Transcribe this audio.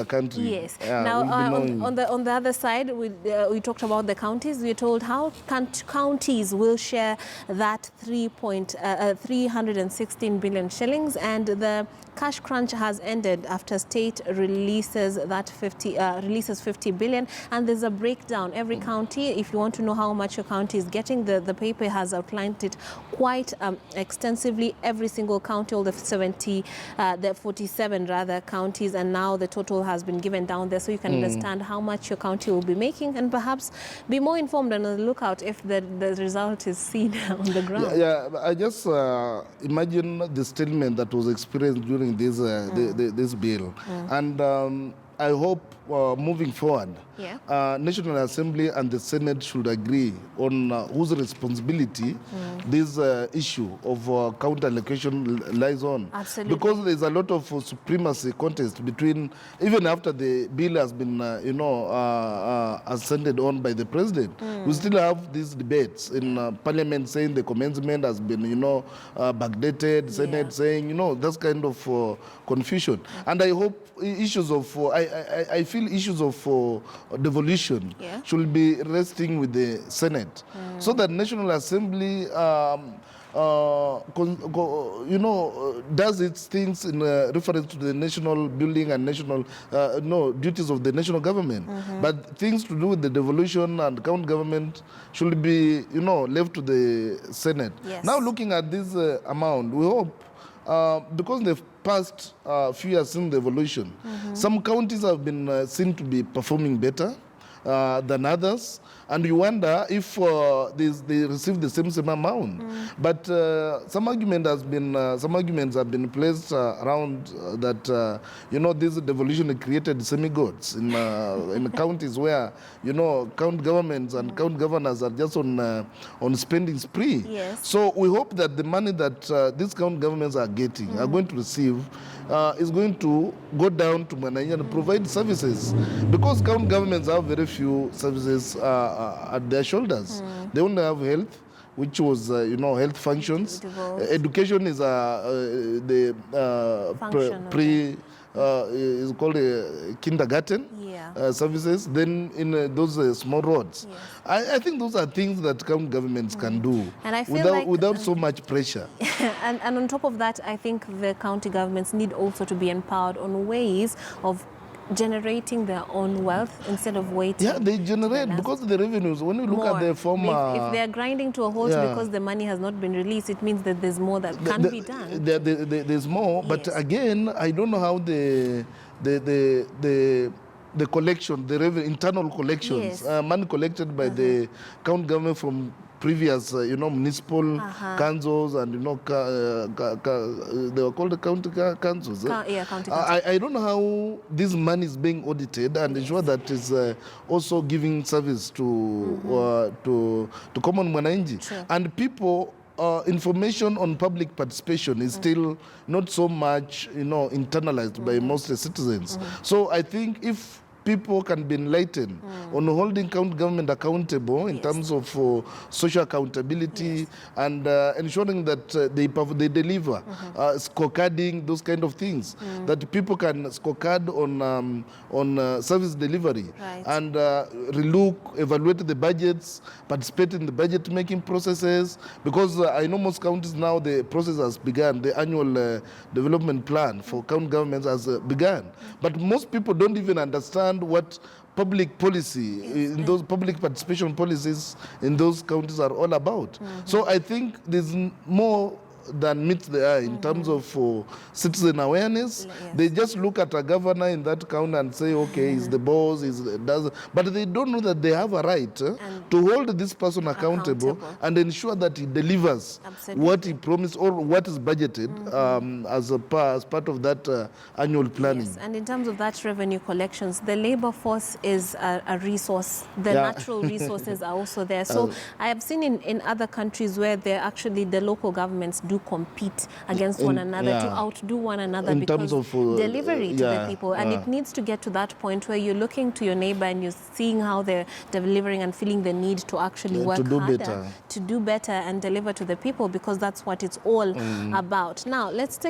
the country. Yes. Now, on the other side, we talked about the counties. We told how counties will share that 316 billion shillings, and the cash crunch has ended after state releases 50 billion, and there's a breakdown. Every county, if you want to know how much your county is getting, the paper has outlined it quite extensively. Every single county, all the 47 rather counties, and now the total has been given down there, so you can understand how much your county will be making, and perhaps be more informed and on the lookout if the result is seen on the ground. Yeah, I just imagine the statement that was experienced during this this bill, and I hope moving forward, National Assembly and the Senate should agree on whose responsibility this issue of county allocation lies on. Absolutely. Because there's a lot of supremacy contest between, even after the bill has been, ascended on by the president, we still have these debates in Parliament saying the commencement has been, backdated, Senate saying, that's kind of confusion. And I hope issues of, I feel issues of devolution should be resting with the Senate, so that National Assembly, does its things in reference to the national building and national duties of the national government. But things to do with the devolution and county government should be, left to the Senate. Yes. Now, looking at this amount, we hope, because the past few years since the evolution, some counties have been seen to be performing better than others, and you wonder if they receive the same amount. But some arguments have been placed around that this devolution created semi-gods in counties where county governments and county governors are just on spending spree. Yes. So we hope that the money that these county governments are getting, are going to receive, is going to go down to Mwananchi and provide services, because county governments have very few services at their shoulders. They only have health, which was health functions. Education is the is called kindergarten services. Then in those small roads, I think those are things that county governments can do, and I feel without so much pressure. and on top of that, I think the county governments need also to be empowered on ways of generating their own wealth instead of waiting. Yeah, they generate, because the revenues, when you look at the former... If they're grinding to a halt because the money has not been released, it means that there's more that can be done. There's more, but again, I don't know how the collection, the internal collections, money collected by the county government from previous, municipal councils and, they were called the county councils. County councils. I don't know how this money is being audited and ensure that is also giving service to common Mwananchi. Sure. And people, information on public participation is still not so much, internalized by most citizens. So I think if people can be enlightened on holding county government accountable in terms of social accountability and ensuring that they deliver, scorecarding, those kind of things, that people can scorecard on service delivery, and relook, evaluate the budgets, participate in the budget making processes, because I know most counties now the process has begun, the annual development plan for county governments has begun, but most people don't even understand what public policy in those public participation policies in those counties are all about. So I think there's more than meets the eye in terms of citizen awareness. They just look at a governor in that county and say, okay, he's the boss, but they don't know that they have a right to hold this person accountable and ensure that he delivers what he promised or what is budgeted as part of that annual planning. Yes, and in terms of that revenue collections, the labor force is a resource. The natural resources are also there. So I have seen in other countries where they're actually the local governments do compete against one another to outdo one another in because terms of delivery to the people. And it needs to get to that point where you're looking to your neighbor and you're seeing how they're delivering and feeling the need to actually work harder, to do better and deliver to the people, because that's what it's all about. Now, let's take